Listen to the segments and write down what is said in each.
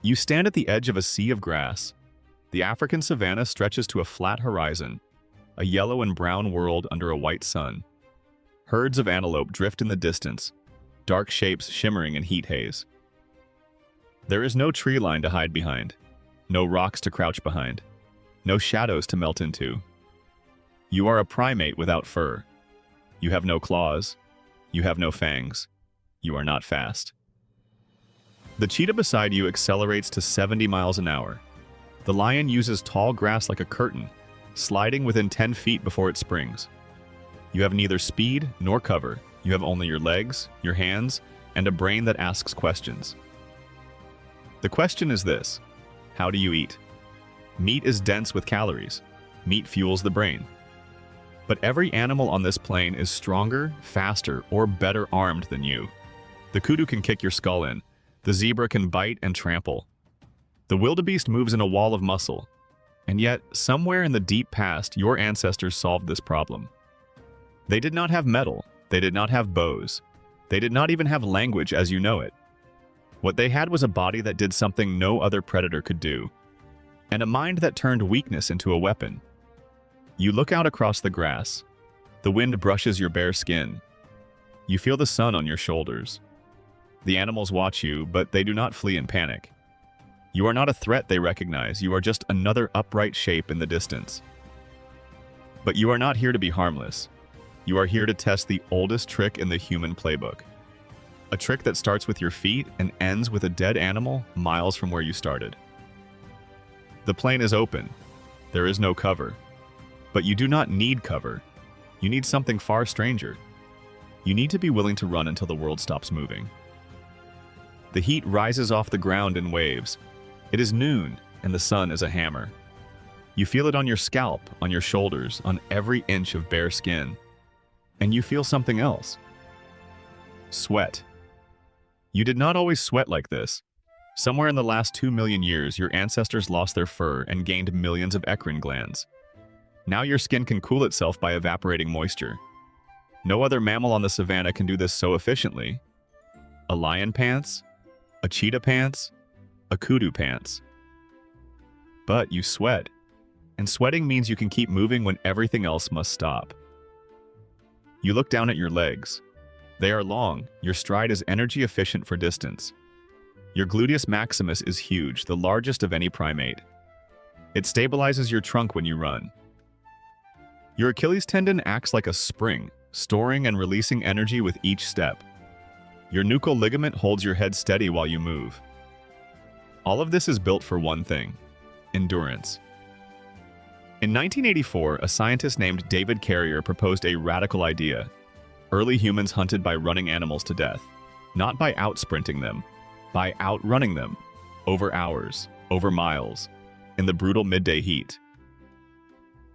You stand at the edge of a sea of grass. The African savanna stretches to a flat horizon, a yellow and brown world under a white sun. Herds of antelope drift in the distance, dark shapes shimmering in heat haze. There is no tree line to hide behind, no rocks to crouch behind, no shadows to melt into. You are a primate without fur. You have no claws. You have no fangs. You are not fast. The cheetah beside you accelerates to 70 miles an hour. The lion uses tall grass like a curtain, sliding within 10 feet before it springs. You have neither speed nor cover. You have only your legs, your hands, and a brain that asks questions. The question is this: how do you eat? Meat is dense with calories. Meat fuels the brain. But every animal on this plain is stronger, faster, or better armed than you. The kudu can kick your skull in. The zebra can bite and trample. The wildebeest moves in a wall of muscle. And yet, somewhere in the deep past, your ancestors solved this problem. They did not have metal. They did not have bows. They did not even have language as you know it. What they had was a body that did something no other predator could do, and a mind that turned weakness into a weapon. You look out across the grass. The wind brushes your bare skin. You feel the sun on your shoulders. The animals watch you, but they do not flee in panic. You are not a threat they recognize. You are just another upright shape in the distance. But you are not here to be harmless. You are here to test the oldest trick in the human playbook. A trick that starts with your feet and ends with a dead animal miles from where you started. The plain is open. There is no cover. But you do not need cover. You need something far stranger. You need to be willing to run until the world stops moving. The heat rises off the ground in waves. It is noon, and the sun is a hammer. You feel it on your scalp, on your shoulders, on every inch of bare skin. And you feel something else. Sweat. You did not always sweat like this. Somewhere in the last 2 million years, your ancestors lost their fur and gained millions of eccrine glands. Now your skin can cool itself by evaporating moisture. No other mammal on the savanna can do this so efficiently. A lion pants, a cheetah pants, a kudu pants. But you sweat, and sweating means you can keep moving when everything else must stop. You look down at your legs. They are long, your stride is energy efficient for distance. Your gluteus maximus is huge, the largest of any primate. It stabilizes your trunk when you run. Your Achilles tendon acts like a spring, storing and releasing energy with each step. Your nuchal ligament holds your head steady while you move. All of this is built for one thing: endurance. In 1984, a scientist named David Carrier proposed a radical idea. Early humans hunted by running animals to death, not by out-sprinting them, by outrunning them, over hours, over miles, in the brutal midday heat.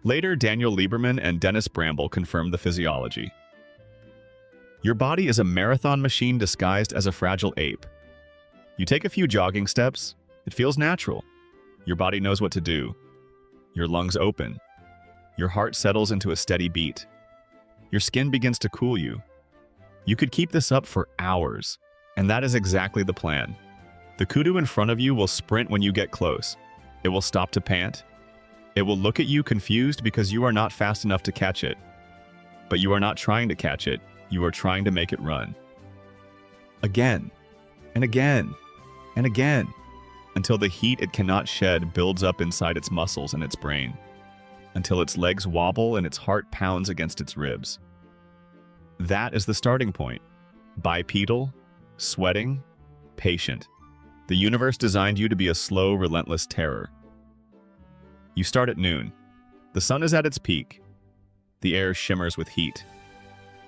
Later, Daniel Lieberman and Dennis Bramble confirmed the physiology. Your body is a marathon machine disguised as a fragile ape. You take a few jogging steps, it feels natural. Your body knows what to do. Your lungs open. Your heart settles into a steady beat. Your skin begins to cool you. You could keep this up for hours, and that is exactly the plan. The kudu in front of you will sprint when you get close. It will stop to pant. It will look at you confused because you are not fast enough to catch it. But you are not trying to catch it, you are trying to make it run. Again, and again, and again, until the heat it cannot shed builds up inside its muscles and its brain, until its legs wobble and its heart pounds against its ribs. That is the starting point. Bipedal, sweating, patient. The universe designed you to be a slow, relentless terror. You start at noon. The sun is at its peak. The air shimmers with heat.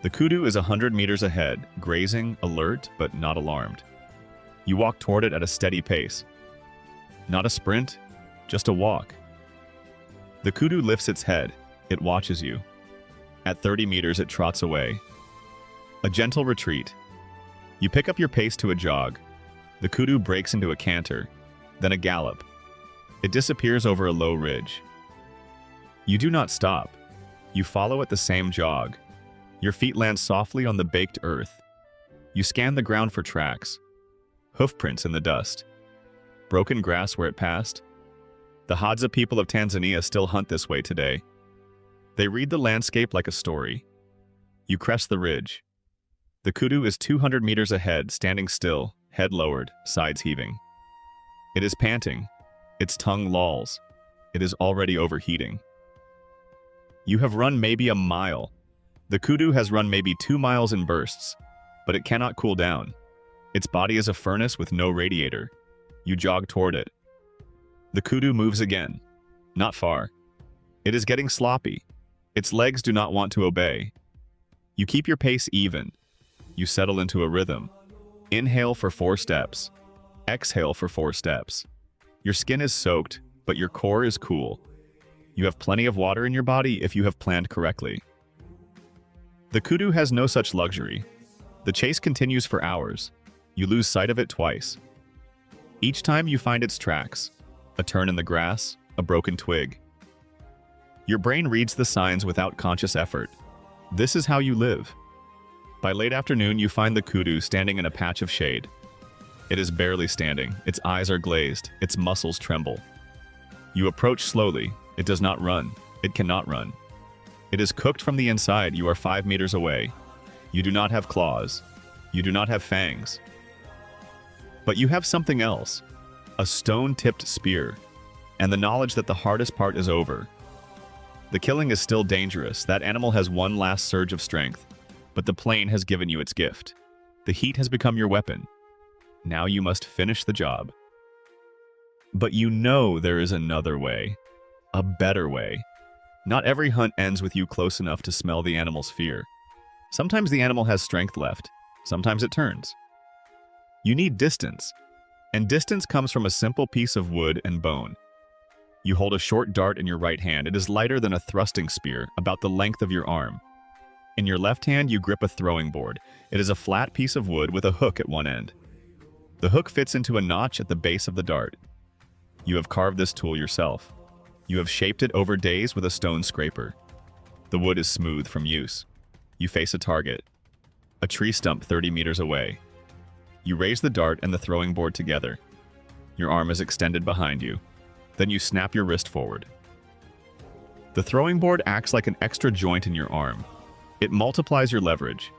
The kudu is 100 meters ahead, grazing, alert, but not alarmed. You walk toward it at a steady pace. Not a sprint, just a walk. The kudu lifts its head. It watches you. At 30 meters, it trots away. A gentle retreat. You pick up your pace to a jog. The kudu breaks into a canter, then a gallop. It disappears over a low ridge. You do not stop. You follow at the same jog. Your feet land softly on the baked earth. You scan the ground for tracks, hoof prints in the dust. broken grass where it passed. The Hadza people of Tanzania still hunt this way today. They read the landscape like a story. You crest the ridge. The kudu is 200 meters ahead, standing still, head lowered, sides heaving. It is panting. Its tongue lolls. It is already overheating. You have run maybe a mile. The kudu has run maybe 2 miles in bursts, but it cannot cool down. Its body is a furnace with no radiator. You jog toward it. The kudu moves again. Not far. It is getting sloppy. Its legs do not want to obey. You keep your pace even. You settle into a rhythm. Inhale for 4 steps. Exhale for 4 steps. Your skin is soaked, but your core is cool. You have plenty of water in your body if you have planned correctly. The kudu has no such luxury. The chase continues for hours. You lose sight of it twice. Each time you find its tracks, a turn in the grass, a broken twig. Your brain reads the signs without conscious effort. This is how you live. By late afternoon, you find the kudu standing in a patch of shade. It is barely standing. Its eyes are glazed. Its muscles tremble. You approach slowly. It does not run. It cannot run. It is cooked from the inside. You are 5 meters away. You do not have claws. You do not have fangs. But you have something else. A stone-tipped spear. And the knowledge that the hardest part is over. The killing is still dangerous. That animal has one last surge of strength. But the plane has given you its gift. The heat has become your weapon. Now you must finish the job. But you know there is another way. A better way. Not every hunt ends with you close enough to smell the animal's fear. Sometimes the animal has strength left. Sometimes it turns. You need distance. And distance comes from a simple piece of wood and bone. You hold a short dart in your right hand. It is lighter than a thrusting spear, about the length of your arm. In your left hand, you grip a throwing board. It is a flat piece of wood with a hook at one end. The hook fits into a notch at the base of the dart. You have carved this tool yourself. You have shaped it over days with a stone scraper. The wood is smooth from use. You face a target. A tree stump 30 meters away. You raise the dart and the throwing board together. Your arm is extended behind you. Then you snap your wrist forward. The throwing board acts like an extra joint in your arm. It multiplies your leverage.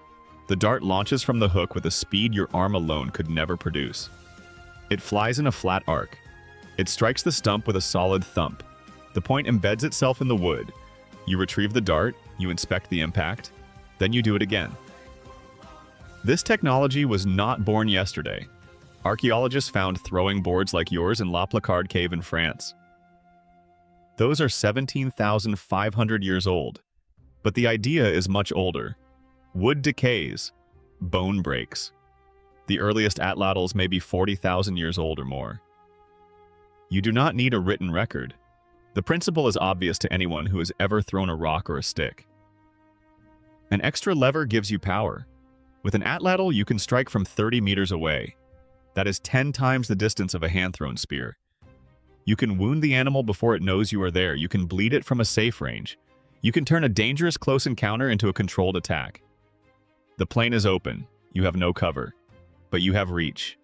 The dart launches from the hook with a speed your arm alone could never produce. It flies in a flat arc. It strikes the stump with a solid thump. The point embeds itself in the wood. You retrieve the dart, you inspect the impact, then you do it again. This technology was not born yesterday. Archaeologists found throwing boards like yours in La Placarde Cave in France. Those are 17,500 years old. But the idea is much older. Wood decays. Bone breaks. The earliest atlatls may be 40,000 years old or more. You do not need a written record. The principle is obvious to anyone who has ever thrown a rock or a stick. An extra lever gives you power. With an atlatl, you can strike from 30 meters away. That is 10 times the distance of a hand-thrown spear. You can wound the animal before it knows you are there. You can bleed it from a safe range. You can turn a dangerous close encounter into a controlled attack. The plain is open. You have no cover. But you have reach.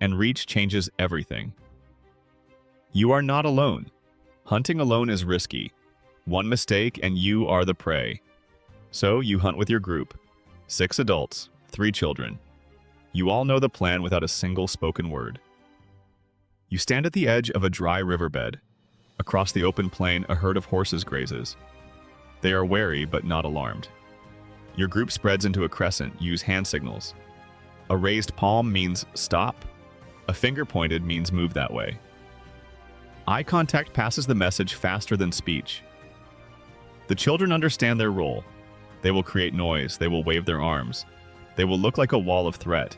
And reach changes everything. You are not alone. Hunting alone is risky. One mistake and you are the prey. So you hunt with your group. 6 adults, 3 children. You all know the plan without a single spoken word. You stand at the edge of a dry riverbed. Across the open plain, a herd of horses grazes. They are wary but not alarmed. Your group spreads into a crescent. Use hand signals. A raised palm means stop. A finger pointed means move that way. Eye contact passes the message faster than speech. The children understand their role. They will create noise. They will wave their arms. They will look like a wall of threat.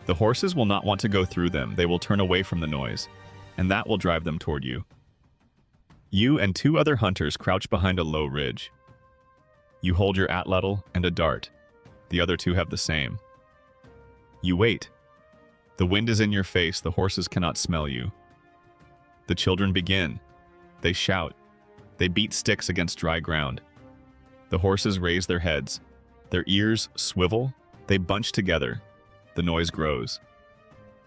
The horses will not want to go through them. They will turn away from the noise, and that will drive them toward you. You and 2 other hunters crouch behind a low ridge. You hold your atlatl and a dart. The other 2 have the same. You wait. The wind is in your face. The horses cannot smell you. The children begin. They shout. They beat sticks against dry ground. The horses raise their heads. Their ears swivel. They bunch together. The noise grows.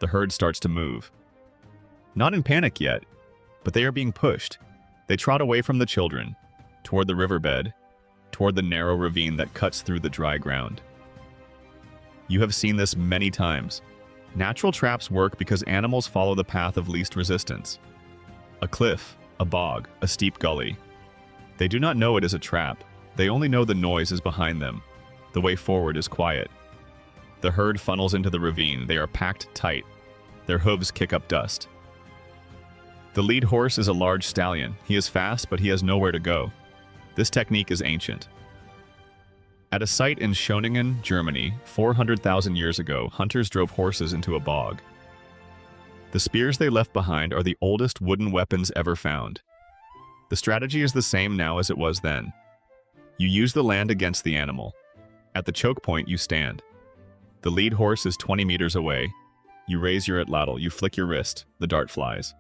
The herd starts to move. Not in panic yet, but they are being pushed. They trot away from the children, toward the riverbed, toward the narrow ravine that cuts through the dry ground. You have seen this many times. Natural traps work because animals follow the path of least resistance. A cliff, a bog, a steep gully. They do not know it is a trap. They only know the noise is behind them. The way forward is quiet. The herd funnels into the ravine. They are packed tight. Their hooves kick up dust. The lead horse is a large stallion. He is fast, but he has nowhere to go. This technique is ancient. At a site in Schöningen, Germany, 400,000 years ago, hunters drove horses into a bog. The spears they left behind are the oldest wooden weapons ever found. The strategy is the same now as it was then. You use the land against the animal. At the choke point, you stand. The lead horse is 20 meters away. You raise your atlatl, you flick your wrist, the dart flies.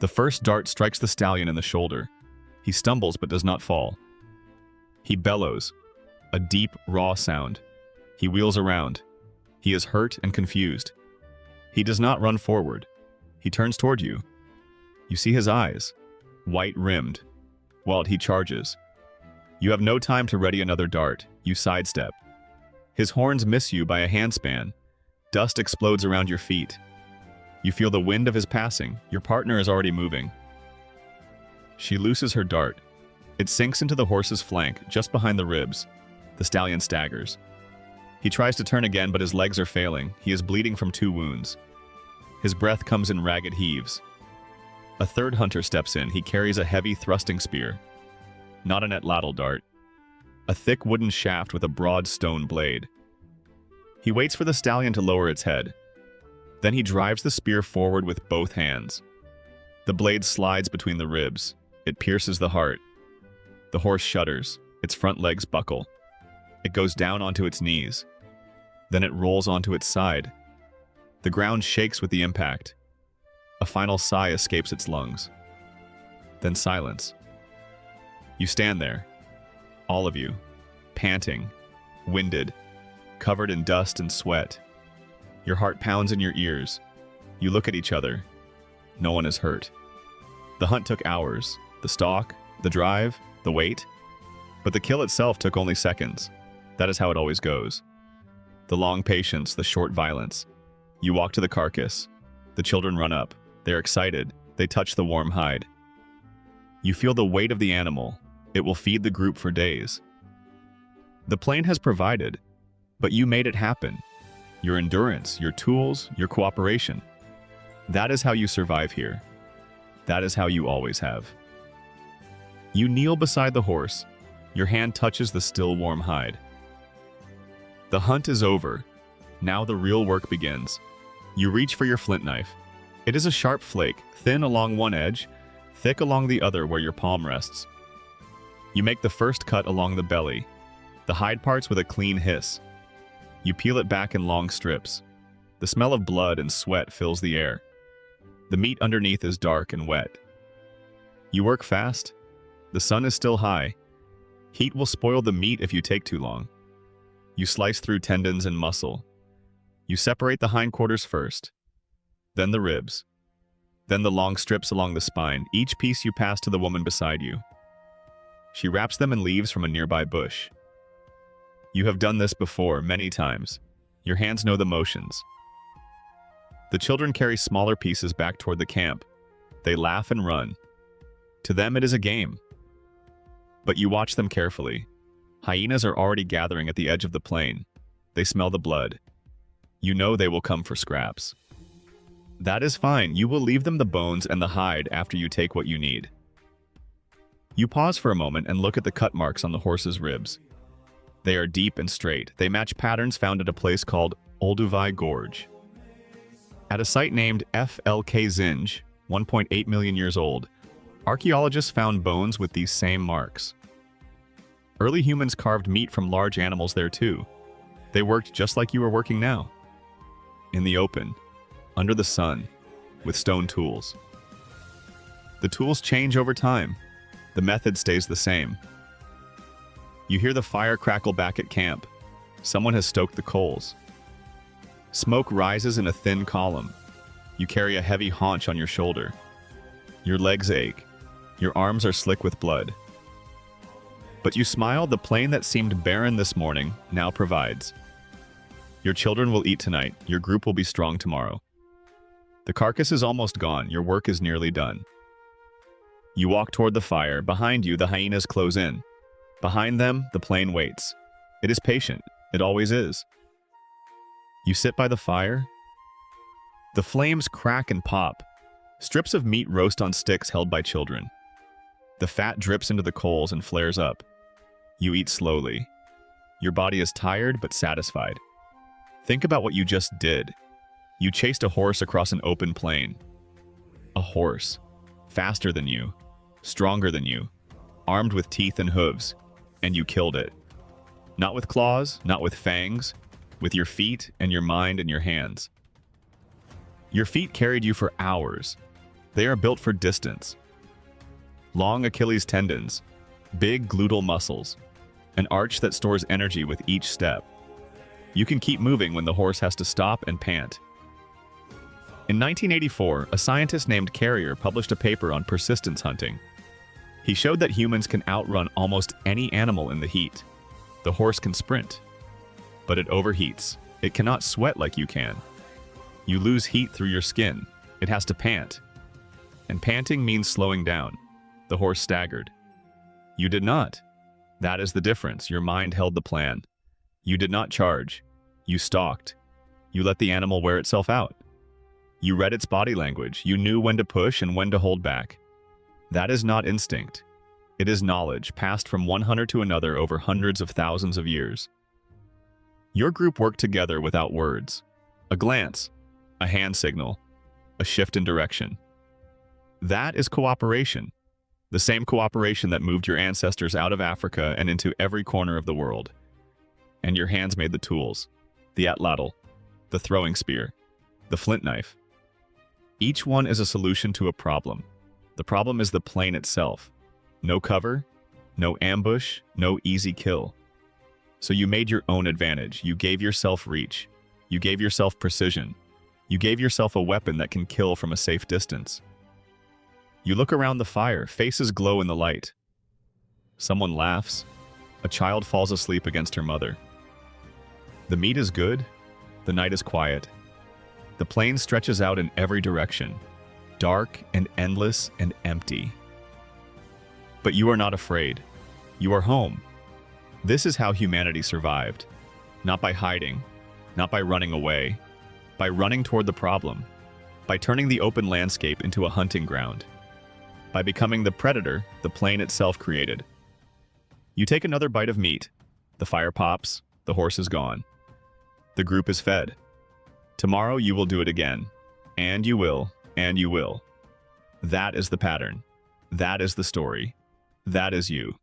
The first dart strikes the stallion in the shoulder. He stumbles but does not fall. He bellows, a deep, raw sound. He wheels around. He is hurt and confused. He does not run forward. He turns toward you. You see his eyes, white-rimmed. While he charges. You have no time to ready another dart. You sidestep. His horns miss you by a handspan. Dust explodes around your feet. You feel the wind of his passing. Your partner is already moving. She looses her dart. It sinks into the horse's flank, just behind the ribs. The stallion staggers. He tries to turn again, but his legs are failing. He is bleeding from 2 wounds. His breath comes in ragged heaves. A third hunter steps in. He carries a heavy thrusting spear. Not an atlatl dart. A thick wooden shaft with a broad stone blade. He waits for the stallion to lower its head. Then he drives the spear forward with both hands. The blade slides between the ribs. It pierces the heart. The horse shudders. Its front legs buckle. It goes down onto its knees. Then it rolls onto its side. The ground shakes with the impact. A final sigh escapes its lungs. Then silence. You stand there, all of you, panting, winded, covered in dust and sweat. Your heart pounds in your ears. You look at each other. No one is hurt. The hunt took hours. The stalk, the drive, the wait. But the kill itself took only seconds. That is how it always goes. The long patience, the short violence. You walk to the carcass. The children run up. They are excited. They touch the warm hide. You feel the weight of the animal. It will feed the group for days. The plane has provided, but you made it happen. Your endurance, your tools, your cooperation. That is how you survive here. That is how you always have. You kneel beside the horse. Your hand touches the still warm hide. The hunt is over. Now the real work begins. You reach for your flint knife. It is a sharp flake, thin along one edge, thick along the other where your palm rests. You make the first cut along the belly, the hide parts with a clean hiss. You peel it back in long strips. The smell of blood and sweat fills the air. The meat underneath is dark and wet. You work fast. The sun is still high. Heat will spoil the meat if you take too long. You slice through tendons and muscle. You separate the hindquarters first, then the ribs, then the long strips along the spine. Each piece you pass to the woman beside you. She wraps them in leaves from a nearby bush. You have done this before, many times. Your hands know the motions. The children carry smaller pieces back toward the camp. They laugh and run. To them it is a game. But you watch them carefully. Hyenas are already gathering at the edge of the plain. They smell the blood. You know they will come for scraps. That is fine. You will leave them the bones and the hide after you take what you need. You pause for a moment and look at the cut marks on the horse's ribs. They are deep and straight. They match patterns found at a place called Olduvai Gorge. At a site named FLK Zinj, 1.8 million years old, archaeologists found bones with these same marks. Early humans carved meat from large animals there too. They worked just like you are working now. In the open, under the sun, with stone tools. The tools change over time. The method stays the same. You hear the fire crackle back at camp. Someone has stoked the coals. Smoke rises in a thin column. You carry a heavy haunch on your shoulder. Your legs ache. Your arms are slick with blood. But you smile, the plane that seemed barren this morning now provides. Your children will eat tonight, your group will be strong tomorrow. The carcass is almost gone, your work is nearly done. You walk toward the fire, behind you the hyenas close in. Behind them, the plane waits. It is patient, it always is. You sit by the fire. The flames crack and pop. Strips of meat roast on sticks held by children. The fat drips into the coals and flares up. You eat slowly. Your body is tired but satisfied. Think about what you just did. You chased a horse across an open plain. A horse. Faster than you. Stronger than you. Armed with teeth and hooves. And you killed it. Not with claws, not with fangs. With your feet and your mind and your hands. Your feet carried you for hours. They are built for distance. Long Achilles tendons. Big gluteal muscles. An arch that stores energy with each step. You can keep moving when the horse has to stop and pant. In 1984, a scientist named Carrier published a paper on persistence hunting. He showed that humans can outrun almost any animal in the heat. The horse can sprint, but it overheats. It cannot sweat like you can. You lose heat through your skin. It has to pant. And panting means slowing down. The horse staggered. You did not. That is the difference. Your mind held the plan. You did not charge. You stalked. You let the animal wear itself out. You read its body language. You knew when to push and when to hold back. That is not instinct. It is knowledge passed from one hunter to another over hundreds of thousands of years. Your group worked together without words. A glance, a hand signal, a shift in direction. That is cooperation. The same cooperation that moved your ancestors out of Africa and into every corner of the world. And your hands made the tools. The atlatl, the throwing spear, the flint knife. Each one is a solution to a problem. The problem is the plane itself. No cover, no ambush, no easy kill. So you made your own advantage. You gave yourself reach. You gave yourself precision. You gave yourself a weapon that can kill from a safe distance. You look around the fire, faces glow in the light. Someone laughs. A child falls asleep against her mother. The meat is good. The night is quiet. The plain stretches out in every direction, dark and endless and empty. But you are not afraid. You are home. This is how humanity survived. Not by hiding, not by running away, by running toward the problem, by turning the open landscape into a hunting ground, by becoming the predator the plain itself created. You take another bite of meat. The fire pops. The horse is gone. The group is fed. Tomorrow you will do it again. And you will. And you will. That is the pattern. That is the story. That is you.